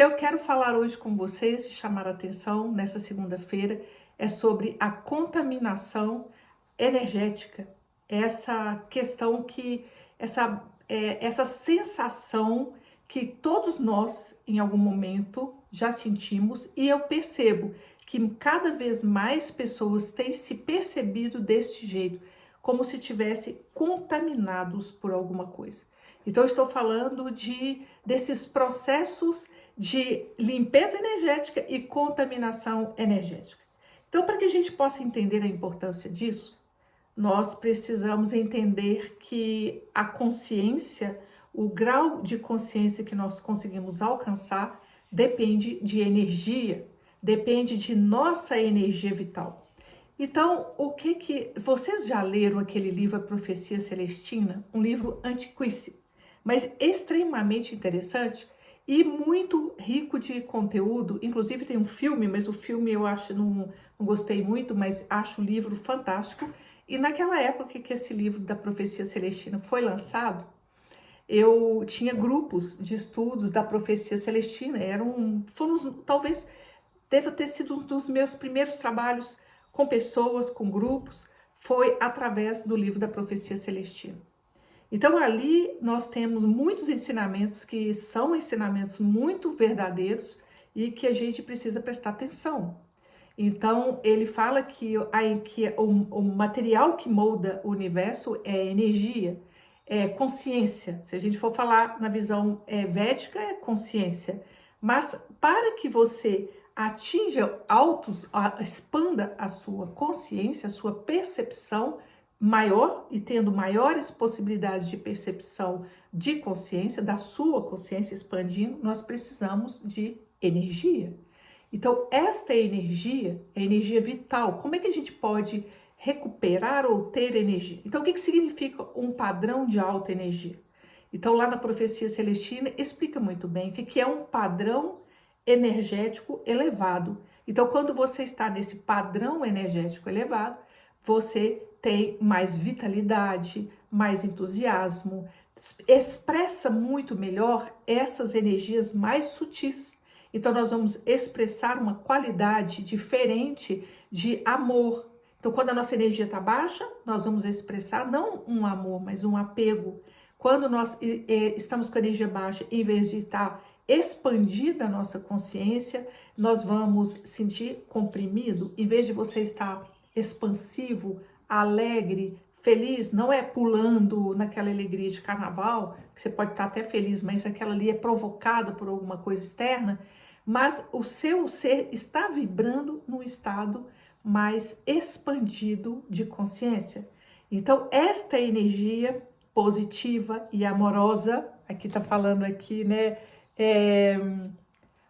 que eu quero falar hoje com vocês, chamar a atenção nessa segunda-feira, é sobre a contaminação energética. Essa questão essa sensação que todos nós, em algum momento, já sentimos, e eu percebo que cada vez mais pessoas têm se percebido deste jeito, como se tivessem contaminados por alguma coisa. Então, eu estou falando desses processos de limpeza energética e contaminação energética. Então, para que a gente possa entender a importância disso, nós precisamos entender que a consciência, o grau de consciência que nós conseguimos alcançar, depende de energia, depende de nossa energia vital. Então, vocês já leram aquele livro A Profecia Celestina? Um livro antiquíssimo, mas extremamente interessante e muito rico de conteúdo. Inclusive tem um filme, mas o filme eu acho não gostei muito, mas acho o livro fantástico. E naquela época que esse livro da Profecia Celestina foi lançado, eu tinha grupos de estudos da Profecia Celestina. Talvez deva ter sido um dos meus primeiros trabalhos com pessoas, com grupos, foi através do livro da Profecia Celestina. Então ali nós temos muitos ensinamentos que são ensinamentos muito verdadeiros e que a gente precisa prestar atenção. Então ele fala que o material que molda o universo é energia, é consciência. Se a gente for falar na visão védica, é consciência. Mas para que você atinja expanda a sua consciência, a sua percepção maior e tendo maiores possibilidades de percepção de consciência, da sua consciência expandindo, nós precisamos de energia. Então, esta energia é energia vital. Como é que a gente pode recuperar ou ter energia? Então, o que significa um padrão de alta energia? Então, lá na Profecia Celestina, explica muito bem o que é um padrão energético elevado. Então, quando você está nesse padrão energético elevado, você tem mais vitalidade, mais entusiasmo, expressa muito melhor essas energias mais sutis. Então, nós vamos expressar uma qualidade diferente de amor. Então, quando a nossa energia está baixa, nós vamos expressar não um amor, mas um apego. Quando nós estamos com a energia baixa, em vez de estar expandida a nossa consciência, nós vamos sentir comprimido. Em vez de você estar expansivo, alegre, feliz, não é pulando naquela alegria de carnaval, que você pode estar até feliz, mas aquela ali é provocada por alguma coisa externa, mas o seu ser está vibrando num estado mais expandido de consciência. Então, esta energia positiva e amorosa, aqui tá falando aqui, né?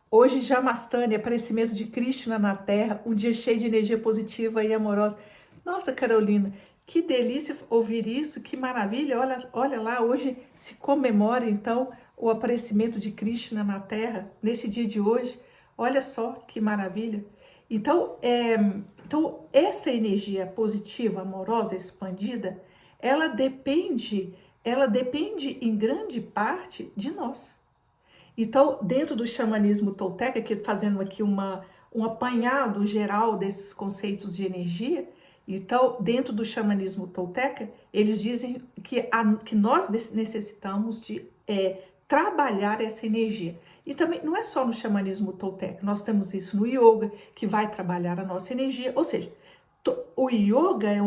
Hoje, Jamastani, aparecimento de Krishna na Terra, um dia cheio de energia positiva e amorosa. Nossa, Carolina, que delícia ouvir isso, que maravilha. Olha lá, hoje se comemora, então, o aparecimento de Krishna na Terra, nesse dia de hoje. Olha só que maravilha. Então, essa energia positiva, amorosa, expandida, ela depende em grande parte de nós. Então, dentro do xamanismo tolteca, que fazendo aqui um apanhado geral desses conceitos de energia, então, dentro do xamanismo tolteca, eles dizem que nós necessitamos de trabalhar essa energia. E também não é só no xamanismo tolteca, nós temos isso no yoga, que vai trabalhar a nossa energia, ou seja, o yoga é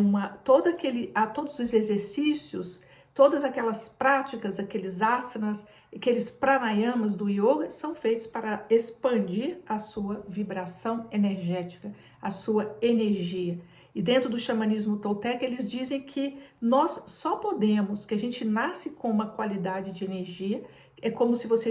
todos os exercícios, todas aquelas práticas, aqueles asanas, aqueles pranayamas do yoga são feitos para expandir a sua vibração energética, a sua energia. E dentro do xamanismo tolteca, eles dizem que nós só podemos, que a gente nasce com uma qualidade de energia, é como se você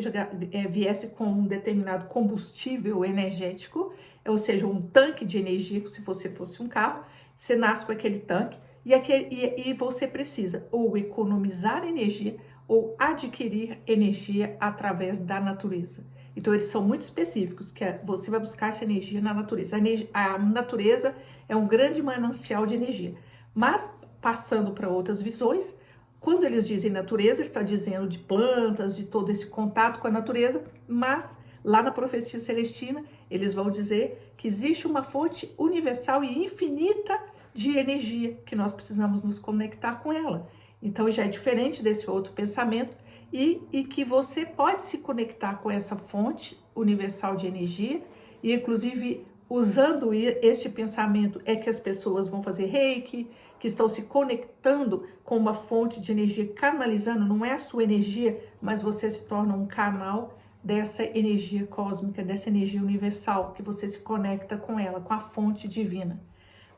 viesse com um determinado combustível energético, ou seja, um tanque de energia, se você fosse um carro, você nasce com aquele tanque, e você precisa ou economizar energia ou adquirir energia através da natureza. Então, eles são muito específicos, que você vai buscar essa energia na natureza. A natureza é um grande manancial de energia. Mas, passando para outras visões, quando eles dizem natureza, ele está dizendo de plantas, de todo esse contato com a natureza, mas lá na profecia celestina, eles vão dizer que existe uma fonte universal e infinita de energia, que nós precisamos nos conectar com ela. Então já é diferente desse outro pensamento e que você pode se conectar com essa fonte universal de energia e inclusive usando este pensamento é que as pessoas vão fazer reiki, que estão se conectando com uma fonte de energia, canalizando, não é a sua energia, mas você se torna um canal dessa energia cósmica, dessa energia universal, que você se conecta com ela, com a fonte divina.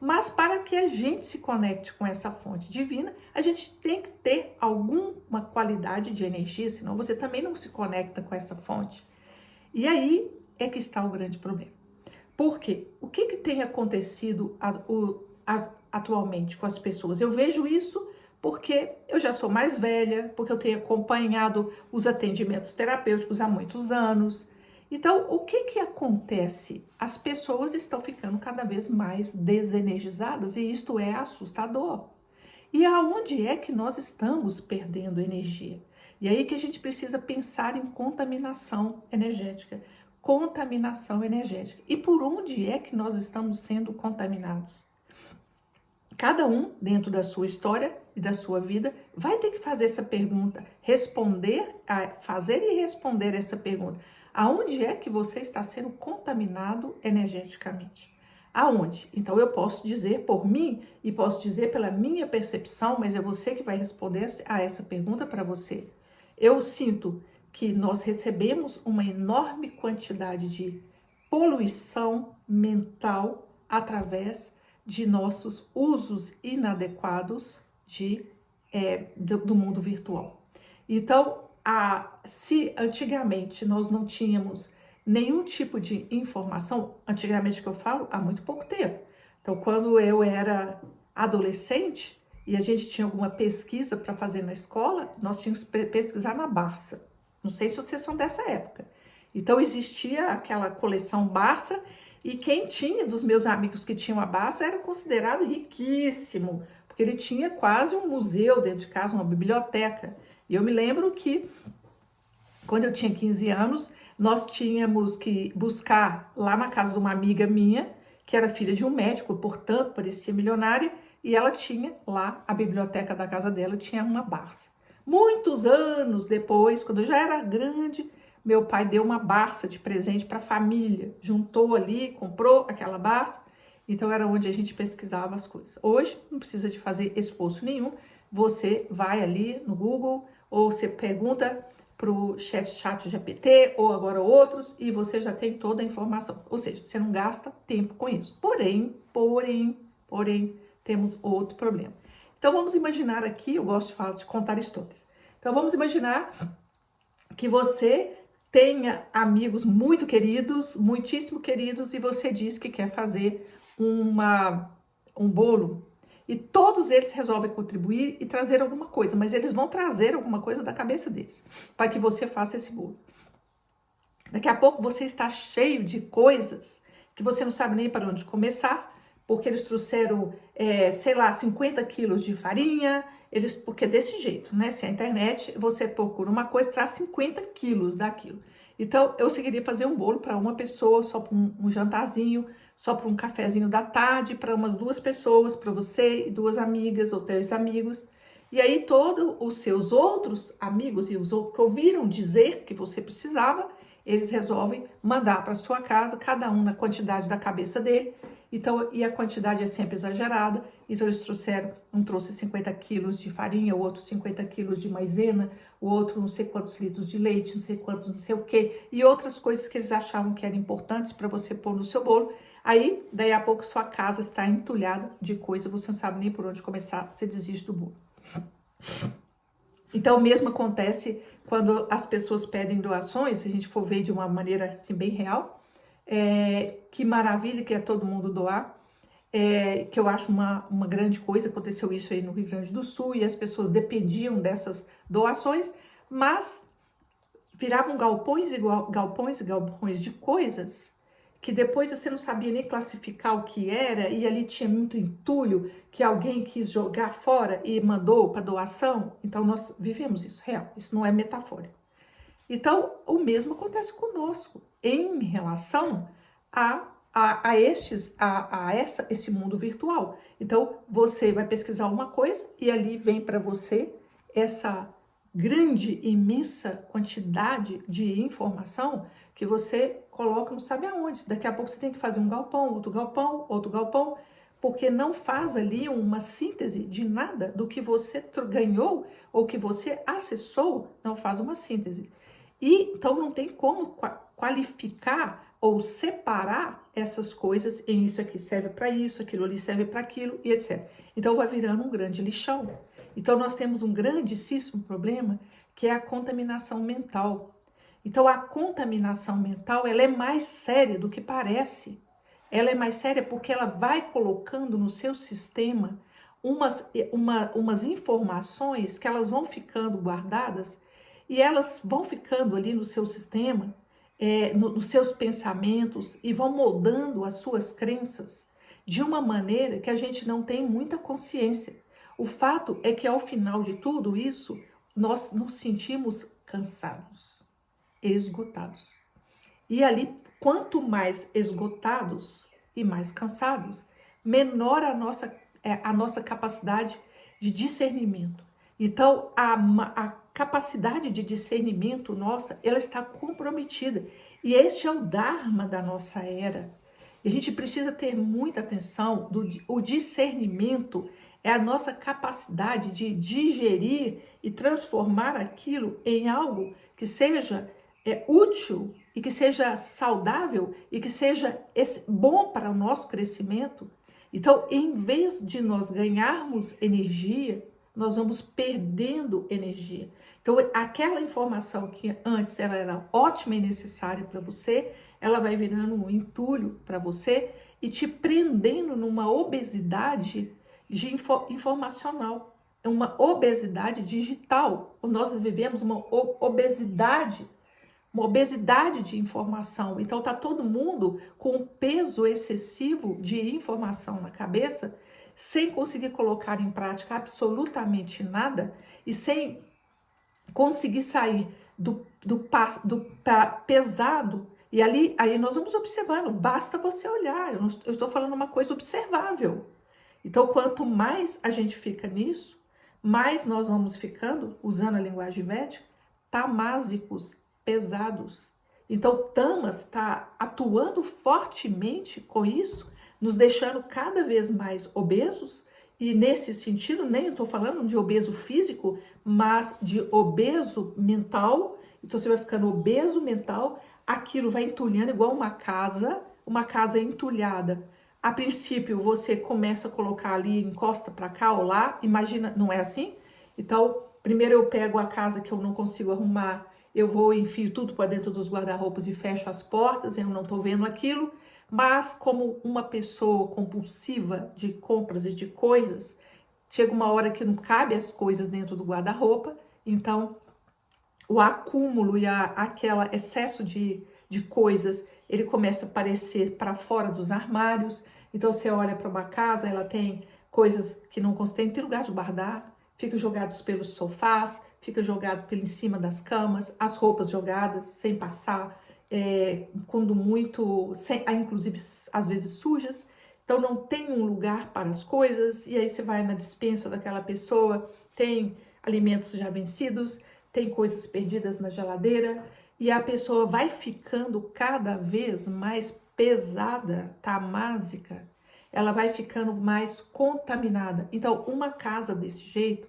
Mas para que a gente se conecte com essa fonte divina, a gente tem que ter alguma qualidade de energia, senão você também não se conecta com essa fonte. E aí é que está o grande problema. Por quê? O que tem acontecido atualmente com as pessoas? Eu vejo isso porque eu já sou mais velha, porque eu tenho acompanhado os atendimentos terapêuticos há muitos anos. Então, o que acontece? As pessoas estão ficando cada vez mais desenergizadas e isto é assustador. E aonde é que nós estamos perdendo energia? E aí que a gente precisa pensar em contaminação energética. Contaminação energética. E por onde é que nós estamos sendo contaminados? Cada um, dentro da sua história e da sua vida, vai ter que fazer essa pergunta, fazer e responder essa pergunta. Aonde é que você está sendo contaminado energeticamente? Aonde? Então eu posso dizer por mim e posso dizer pela minha percepção, mas é você que vai responder a essa pergunta para você. Eu sinto que nós recebemos uma enorme quantidade de poluição mental através de nossos usos inadequados do mundo virtual. Então, se antigamente nós não tínhamos nenhum tipo de informação, antigamente que eu falo, há muito pouco tempo. Então, quando eu era adolescente e a gente tinha alguma pesquisa para fazer na escola, nós tínhamos que pesquisar na Barça. Não sei se vocês são dessa época. Então, existia aquela coleção Barça e quem tinha, dos meus amigos que tinham a Barça, era considerado riquíssimo, porque ele tinha quase um museu dentro de casa, uma biblioteca. E eu me lembro que, quando eu tinha 15 anos, nós tínhamos que buscar lá na casa de uma amiga minha, que era filha de um médico, portanto, parecia milionária, e ela tinha lá, a biblioteca da casa dela, tinha uma Barça. Muitos anos depois, quando eu já era grande, meu pai deu uma Barça de presente para a família, juntou ali, comprou aquela Barça, então era onde a gente pesquisava as coisas. Hoje, não precisa de fazer esforço nenhum, você vai ali no Google, ou você pergunta para o chat GPT, ou agora outros, e você já tem toda a informação. Ou seja, você não gasta tempo com isso. Porém, temos outro problema. Então, vamos imaginar aqui, eu gosto de contar histórias. Então, vamos imaginar que você tenha amigos muito queridos, muitíssimo queridos, e você diz que quer fazer um bolo. E todos eles resolvem contribuir e trazer alguma coisa, mas eles vão trazer alguma coisa da cabeça deles, para que você faça esse bolo. Daqui a pouco você está cheio de coisas que você não sabe nem para onde começar, porque eles trouxeram, 50 quilos de farinha, porque é desse jeito, né? Se a internet, você procura uma coisa, traz 50 quilos daquilo. Então, eu queria fazer um bolo para uma pessoa, só para um jantarzinho, só para um cafezinho da tarde, para umas 2 pessoas, para você e 2 amigas ou 3 amigos. E aí, todos os seus outros amigos e os outros que ouviram dizer que você precisava, eles resolvem mandar para sua casa, cada um na quantidade da cabeça dele. Então, e a quantidade é sempre exagerada. Então, eles trouxeram, um trouxe 50 quilos de farinha, o outro 50 quilos de maisena, o outro não sei quantos litros de leite, não sei quantos, não sei o quê, e outras coisas que eles achavam que eram importantes para você pôr no seu bolo. Aí, daí a pouco, sua casa está entulhada de coisa, você não sabe nem por onde começar, você desiste do bolo. Então, o mesmo acontece quando as pessoas pedem doações, se a gente for ver de uma maneira assim, bem real. Que maravilha que é todo mundo doar, que eu acho uma grande coisa. Aconteceu isso aí no Rio Grande do Sul e as pessoas dependiam dessas doações, mas viravam galpões e galpões de coisas que depois você não sabia nem classificar o que era, e ali tinha muito entulho que alguém quis jogar fora e mandou para doação. Então nós vivemos isso real, isso não é metafórico. Então o mesmo acontece conosco. em relação esse mundo virtual. Então, você vai pesquisar uma coisa e ali vem para você essa grande, imensa quantidade de informação que você coloca não sabe aonde. Daqui a pouco você tem que fazer um galpão, outro galpão, porque não faz ali uma síntese de nada do que você ganhou ou que você acessou, não faz uma síntese. E então não tem como qualificar ou separar essas coisas em isso aqui serve para isso, aquilo ali serve para aquilo e etc. Então vai virando um grande lixão. Então nós temos um grandíssimo problema que é a contaminação mental. Então a contaminação mental, ela é mais séria do que parece. Ela é mais séria porque ela vai colocando no seu sistema umas informações que elas vão ficando guardadas e elas vão ficando ali no seu sistema, nos seus pensamentos e vão moldando as suas crenças de uma maneira que a gente não tem muita consciência. O fato é que ao final de tudo isso, nós nos sentimos cansados, esgotados. E ali, quanto mais esgotados e mais cansados, menor a nossa capacidade de discernimento. Então, a capacidade de discernimento nossa, ela está comprometida. E este é o Dharma da nossa era. E a gente precisa ter muita atenção. O discernimento é a nossa capacidade de digerir e transformar aquilo em algo que seja útil e que seja saudável e que seja bom para o nosso crescimento. Então, em vez de nós ganharmos energia, nós vamos perdendo energia. Então, aquela informação que antes ela era ótima e necessária para você, ela vai virando um entulho para você e te prendendo numa obesidade informacional, uma obesidade digital. Nós vivemos uma obesidade de informação. Então tá todo mundo com um peso excessivo de informação na cabeça, sem conseguir colocar em prática absolutamente nada e sem conseguir sair do pesado. E aí nós vamos observando, basta você olhar, eu estou falando uma coisa observável. Então, quanto mais a gente fica nisso, mais nós vamos ficando, usando a linguagem védica, tamásicos, pesados. Então, Tamas está atuando fortemente com isso, nos deixando cada vez mais obesos, e nesse sentido, nem estou falando de obeso físico, mas de obeso mental. Então, você vai ficando obeso mental, aquilo vai entulhando igual uma casa entulhada. A princípio, você começa a colocar ali, encosta para cá ou lá, imagina, não é assim? Então, primeiro eu pego a casa que eu não consigo arrumar, eu vou e enfio tudo para dentro dos guarda-roupas e fecho as portas, eu não estou vendo aquilo, mas como uma pessoa compulsiva de compras e de coisas, chega uma hora que não cabe as coisas dentro do guarda-roupa, então o acúmulo e aquele excesso de coisas, ele começa a aparecer para fora dos armários. Então você olha para uma casa, ela tem coisas que não tem lugar de guardar, ficam jogados pelos sofás, fica jogado em cima das camas, as roupas jogadas sem passar, quando muito, inclusive às vezes sujas. Então não tem um lugar para as coisas, e aí você vai na despensa daquela pessoa, tem alimentos já vencidos, tem coisas perdidas na geladeira, e a pessoa vai ficando cada vez mais pesada, tamásica, ela vai ficando mais contaminada. Então, uma casa desse jeito,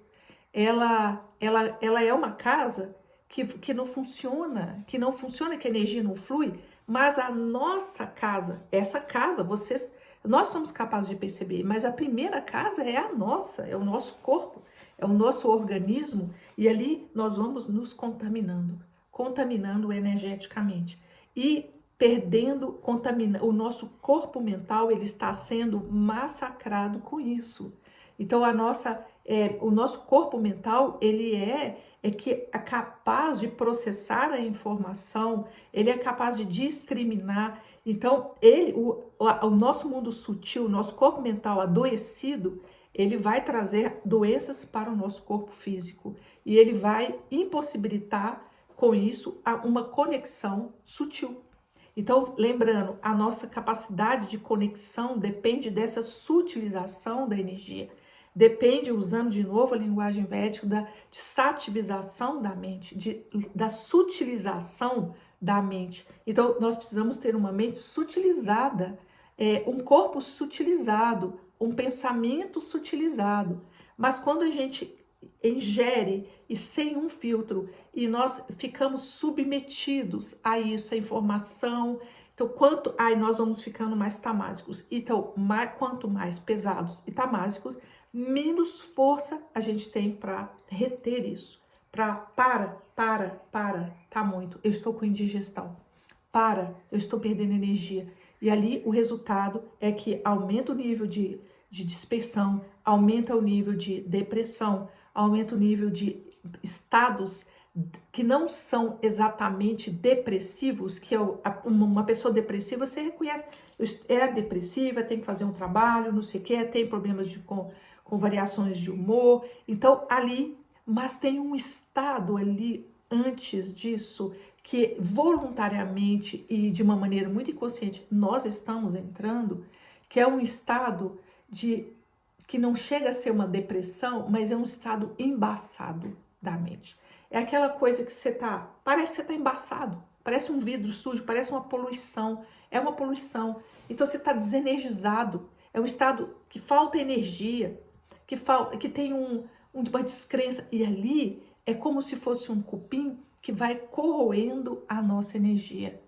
ela é uma casa que não funciona, que a energia não flui, mas a nossa casa, essa casa, nós somos capazes de perceber, mas a primeira casa é a nossa, é o nosso corpo, é o nosso organismo, e ali nós vamos nos contaminando energeticamente e perdendo, o nosso corpo mental, ele está sendo massacrado com isso. Então o nosso corpo mental, ele é capaz de processar a informação, ele é capaz de discriminar. Então o nosso mundo sutil, o nosso corpo mental adoecido, ele vai trazer doenças para o nosso corpo físico e ele vai impossibilitar com isso uma conexão sutil. Então, lembrando, a nossa capacidade de conexão depende dessa sutilização da energia. Depende, usando de novo a linguagem védica, de sativização da mente, da sutilização da mente. Então, nós precisamos ter uma mente sutilizada, um corpo sutilizado, um pensamento sutilizado. Mas quando a gente ingere e sem um filtro, e nós ficamos submetidos a isso, a informação, então aí nós vamos ficando mais tamásicos. Então, quanto mais pesados e tamásicos, menos força a gente tem para reter isso. Tá muito, eu estou com indigestão. Eu estou perdendo energia. E ali o resultado é que aumenta o nível de dispersão, aumenta o nível de depressão, aumenta o nível de estados que não são exatamente depressivos, que uma pessoa depressiva, você reconhece, é depressiva, tem que fazer um trabalho, não sei o que, tem problemas com variações de humor, então ali, mas tem um estado ali antes disso, que voluntariamente e de uma maneira muito inconsciente nós estamos entrando, que é um estado que não chega a ser uma depressão, mas é um estado embaçado da mente. É aquela coisa que parece que você tá embaçado, parece um vidro sujo, parece uma poluição, é uma poluição. Então você está desenergizado, é um estado que falta energia, que tem uma descrença, e ali é como se fosse um cupim que vai corroendo a nossa energia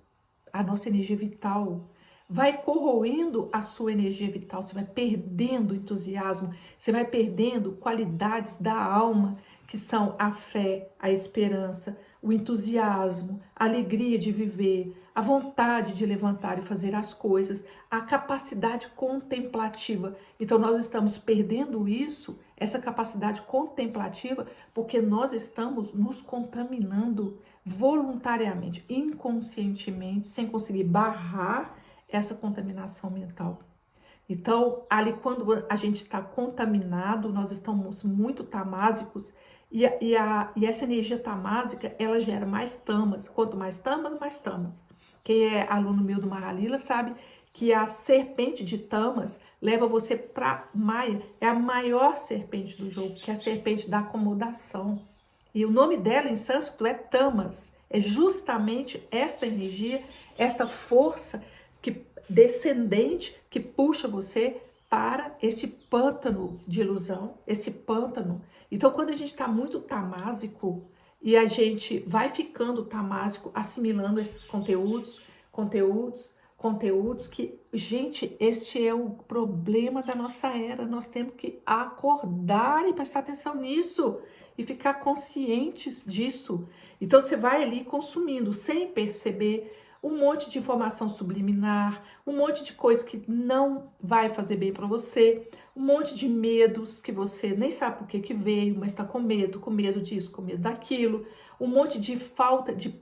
vital, vai corroendo a sua energia vital, você vai perdendo entusiasmo, você vai perdendo qualidades da alma, que são a fé, a esperança, o entusiasmo, a alegria de viver, a vontade de levantar e fazer as coisas, a capacidade contemplativa. Então nós estamos perdendo isso, essa capacidade contemplativa, porque nós estamos nos contaminando voluntariamente, inconscientemente, sem conseguir barrar essa contaminação mental. Então, ali quando a gente está contaminado, nós estamos muito tamásicos, e essa energia tamásica, ela gera mais tamas. Quanto mais tamas, mais tamas. Quem é aluno meu do Mahalila sabe que a serpente de tamas leva você para Maia. É a maior serpente do jogo, que é a serpente da acomodação. E o nome dela em sânscrito é tamas. É justamente esta energia, esta força descendente que puxa você para esse pântano de ilusão, esse pântano. Então, quando a gente está muito tamásico e a gente vai ficando tamásico, assimilando esses conteúdos que, gente, este é o problema da nossa era. Nós temos que acordar e prestar atenção nisso e ficar conscientes disso. Então, você vai ali consumindo sem perceber um monte de informação subliminar, um monte de coisa que não vai fazer bem para você, um monte de medos que você nem sabe por que veio, mas está com medo disso, com medo daquilo, um monte de falta de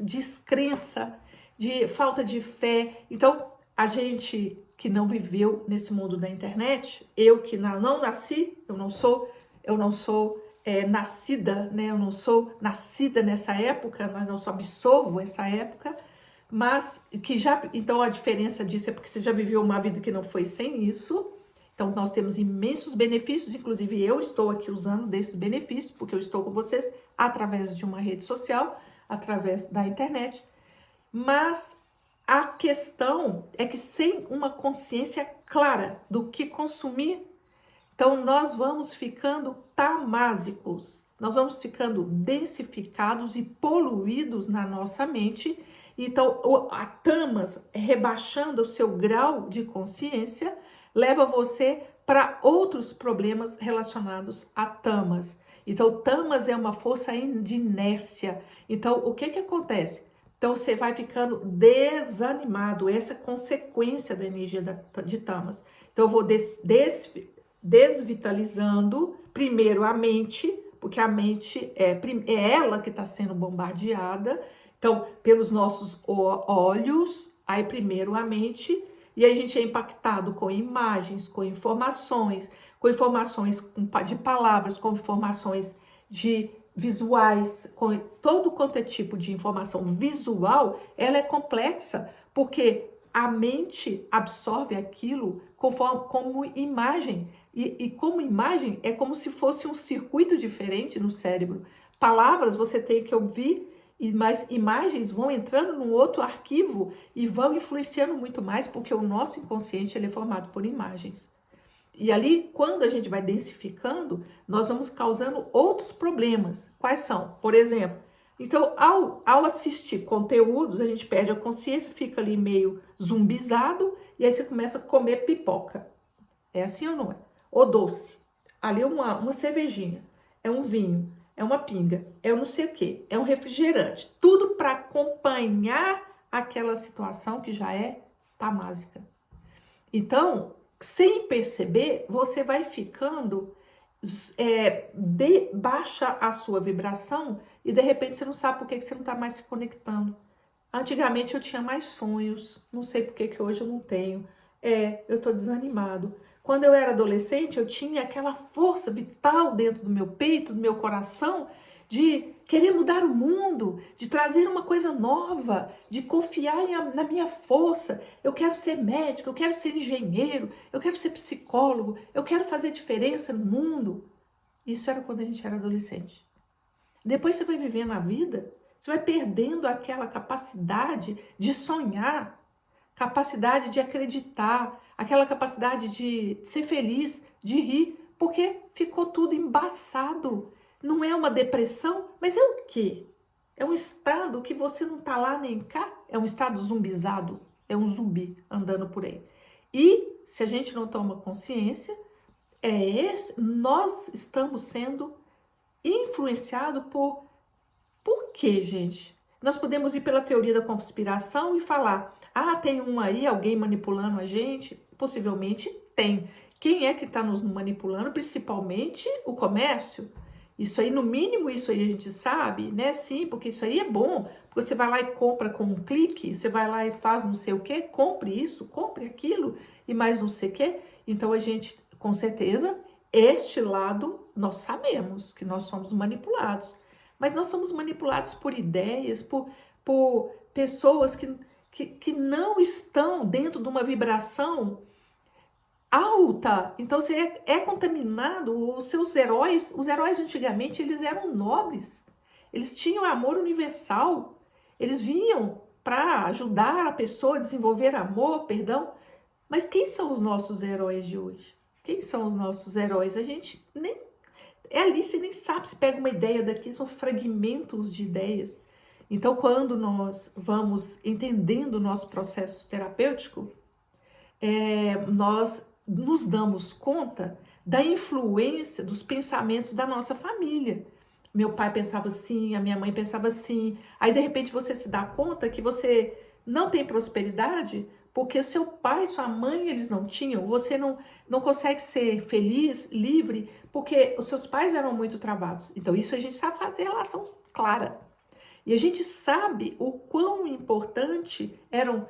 descrença, de falta de fé. Então, a gente que não viveu nesse mundo da internet, eu que não nasci, eu não sou nascida, né? Eu não sou nascida nessa época, mas não só absorvo essa época, mas que então a diferença disso é porque você já viveu uma vida que não foi sem isso. Então nós temos imensos benefícios, inclusive eu estou aqui usando desses benefícios, porque eu estou com vocês através de uma rede social, através da internet. Mas a questão é que sem uma consciência clara do que consumir, então nós vamos ficando tamásicos, nós vamos ficando densificados e poluídos na nossa mente. Então a tamas, rebaixando o seu grau de consciência, leva você para outros problemas relacionados a tamas. Então tamas é uma força de inércia. Então o que acontece? Então você vai ficando desanimado, essa é a consequência da energia de tamas. Então eu vou desvitalizando primeiro a mente, porque a mente é ela que está sendo bombardeada, então pelos nossos olhos, aí primeiro a mente, e aí a gente é impactado com imagens, com informações de palavras, com informações de visuais, com todo quanto é tipo de informação visual, ela é complexa, porque a mente absorve aquilo como imagem, e como imagem é como se fosse um circuito diferente no cérebro. Palavras você tem que ouvir, mas imagens vão entrando num outro arquivo e vão influenciando muito mais, porque o nosso inconsciente ele é formado por imagens. E ali, quando a gente vai densificando, nós vamos causando outros problemas. Quais são? Por exemplo, então, ao assistir conteúdos, a gente perde a consciência, fica ali meio zumbizado, e aí você começa a comer pipoca. É assim ou não é? Ou doce. Ali é uma cervejinha, é um vinho, é uma pinga, é um não sei o quê, é um refrigerante. Tudo para acompanhar aquela situação que já é tamásica. Então, sem perceber, você vai ficando, baixa a sua vibração e de repente você não sabe por que você não está mais se conectando. Antigamente eu tinha mais sonhos, não sei por que hoje eu não tenho. Eu estou desanimado. Quando eu era adolescente, eu tinha aquela força vital dentro do meu peito, do meu coração, de querer mudar o mundo, de trazer uma coisa nova, de confiar na minha força. Eu quero ser médico, eu quero ser engenheiro, eu quero ser psicólogo, eu quero fazer diferença no mundo. Isso era quando a gente era adolescente. Depois você vai vivendo a vida, você vai perdendo aquela capacidade de sonhar, capacidade de acreditar, aquela capacidade de ser feliz, de rir, porque ficou tudo embaçado. Não é uma depressão, mas é o quê? É um estado que você não tá lá nem cá, é um estado zumbizado, é um zumbi andando por aí. E se a gente não toma consciência, nós estamos sendo influenciados por quê, gente? Nós podemos ir pela teoria da conspiração e falar, tem um aí, alguém manipulando a gente? Possivelmente tem. Quem é que está nos manipulando? Principalmente o comércio. Isso aí, no mínimo, isso aí a gente sabe, né? Sim, porque isso aí é bom. Porque você vai lá e compra com um clique, você vai lá e faz não sei o quê, compre isso, compre aquilo e mais não sei o quê. Então a gente, com certeza, este lado nós sabemos que nós somos manipulados. Mas nós somos manipulados por ideias, por pessoas que não estão dentro de uma vibração alta. Então você é contaminado. Os seus heróis, os heróis antigamente, eles eram nobres. Eles tinham amor universal. Eles vinham para ajudar a pessoa a desenvolver amor, perdão. Mas quem são os nossos heróis de hoje? Quem são os nossos heróis? A gente nem ali, você nem sabe, você pega uma ideia daqui, são fragmentos de ideias. Então, quando nós vamos entendendo o nosso processo terapêutico, nós nos damos conta da influência dos pensamentos da nossa família. Meu pai pensava assim, a minha mãe pensava assim. Aí, de repente, você se dá conta que você não tem prosperidade porque o seu pai, sua mãe, eles não tinham. Você não consegue ser feliz, livre, porque os seus pais eram muito travados. Então, isso a gente sabe fazer relação clara. E a gente sabe o quão impactante eram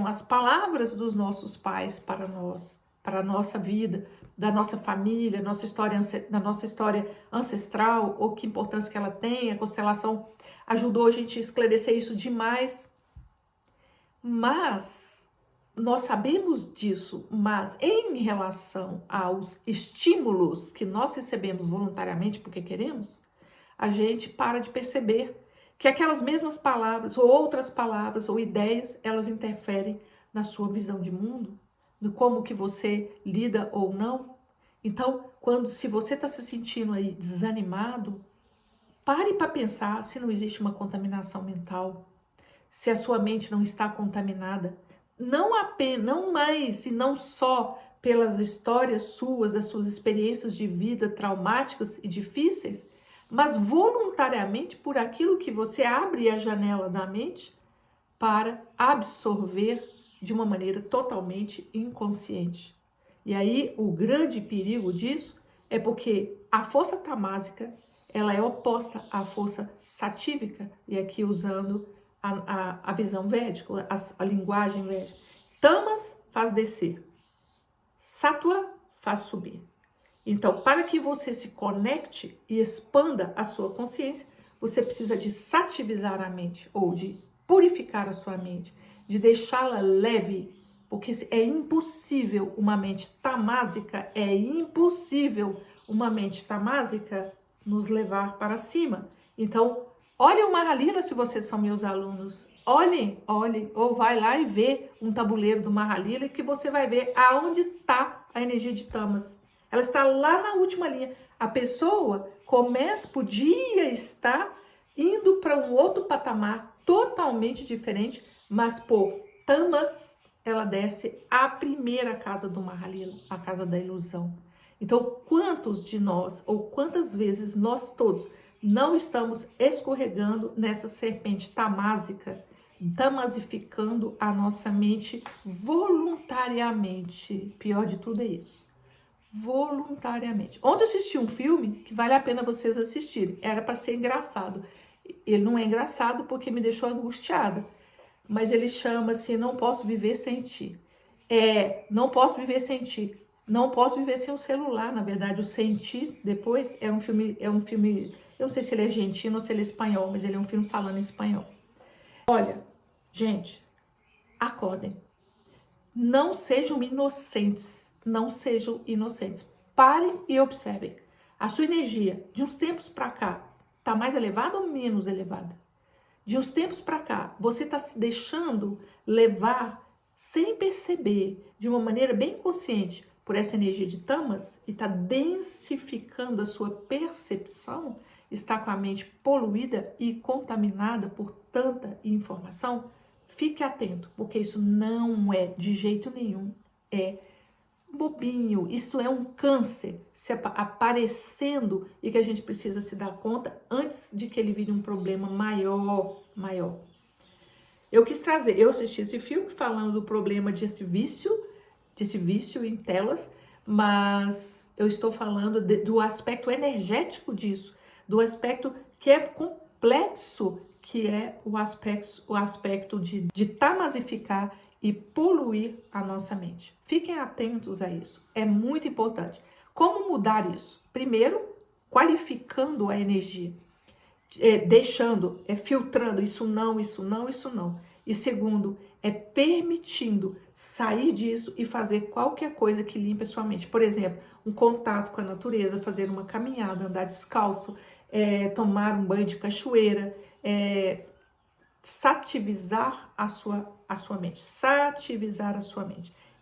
as palavras dos nossos pais para nós, para a nossa vida, da nossa família, da nossa história ancestral, ou que importância que ela tem. A constelação ajudou a gente a esclarecer isso demais. Mas nós sabemos disso, mas em relação aos estímulos que nós recebemos voluntariamente porque queremos, a gente para de perceber que aquelas mesmas palavras, ou outras palavras, ou ideias, elas interferem na sua visão de mundo, no como que você lida ou não. Então, se você está se sentindo aí desanimado, pare para pensar se não existe uma contaminação mental, se a sua mente não está contaminada, não mais e não só pelas histórias suas, das suas experiências de vida traumáticas e difíceis, mas voluntariamente por aquilo que você abre a janela da mente para absorver de uma maneira totalmente inconsciente. E aí o grande perigo disso é porque a força tamásica ela é oposta à força satívica, e aqui usando a visão védica, a linguagem védica. Tamas faz descer, Sattva faz subir. Então, para que você se conecte e expanda a sua consciência, você precisa de sativizar a mente, ou de purificar a sua mente, de deixá-la leve, porque é impossível uma mente tamásica, nos levar para cima. Então, olhem o Mahalila se vocês são meus alunos. Olhem, ou vai lá e vê um tabuleiro do Mahalila que você vai ver aonde está a energia de Tamas. Ela está lá na última linha. A pessoa podia estar indo para um outro patamar totalmente diferente, mas por Tamas ela desce a primeira casa do Mahalila, a casa da ilusão. Então, quantos de nós, ou quantas vezes nós todos, não estamos escorregando nessa serpente tamásica, tamasificando a nossa mente voluntariamente? Pior de tudo é isso. Voluntariamente. Ontem eu assisti um filme que vale a pena vocês assistirem. Era para ser engraçado. Ele não é engraçado porque me deixou angustiada. Mas ele chama-se Não Posso Viver Sem Ti. Não posso viver sem ti. Não posso viver sem o celular. Na verdade, o Sem Ti, depois, é um filme, eu não sei se ele é argentino ou se ele é espanhol, mas ele é um filme falando em espanhol. Olha, gente, acordem. Não sejam inocentes. Não sejam inocentes. Parem e observem. A sua energia, de uns tempos para cá, está mais elevada ou menos elevada? De uns tempos para cá, você está se deixando levar sem perceber, de uma maneira bem consciente, por essa energia de Tamas e está densificando a sua percepção, está com a mente poluída e contaminada por tanta informação? Fique atento, porque isso não é de jeito nenhum, bobinho, isso é um câncer se aparecendo e que a gente precisa se dar conta antes de que ele vire um problema maior. Eu quis trazer, eu assisti esse filme falando do problema desse vício em telas, mas eu estou falando do aspecto energético disso, do aspecto que é complexo, que é o aspecto de tamasificar e poluir a nossa mente. Fiquem atentos a isso, é muito importante. Como mudar isso? Primeiro, qualificando a energia, filtrando isso não. E segundo, permitindo sair disso e fazer qualquer coisa que limpe a sua mente. Por exemplo, um contato com a natureza, fazer uma caminhada, andar descalço, tomar um banho de cachoeira, sativizar a sua mente,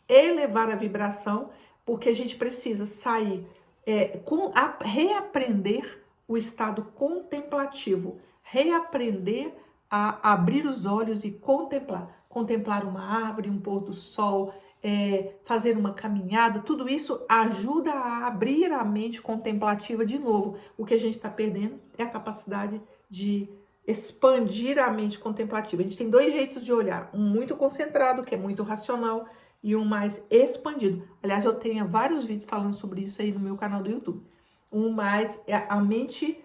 elevar a vibração, porque a gente precisa sair, reaprender o estado contemplativo, reaprender a abrir os olhos e contemplar uma árvore, um pôr do sol, fazer uma caminhada, tudo isso ajuda a abrir a mente contemplativa de novo. O que a gente está perdendo é a capacidade de expandir a mente contemplativa. A gente tem dois jeitos de olhar, um muito concentrado, que é muito racional, e um mais expandido. Aliás, eu tenho vários vídeos falando sobre isso aí no meu canal do YouTube. Um mais é a mente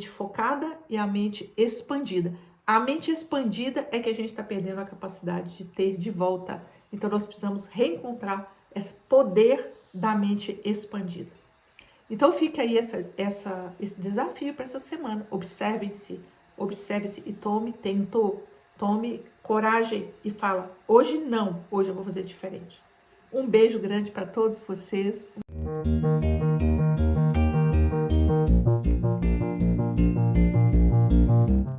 focada e a mente expandida. A mente expandida é que a gente está perdendo a capacidade de ter de volta. Então, nós precisamos reencontrar esse poder da mente expandida. Então, fica aí esse desafio para essa semana. Observe-se e tome coragem e fala, hoje não, hoje eu vou fazer diferente. Um beijo grande para todos vocês.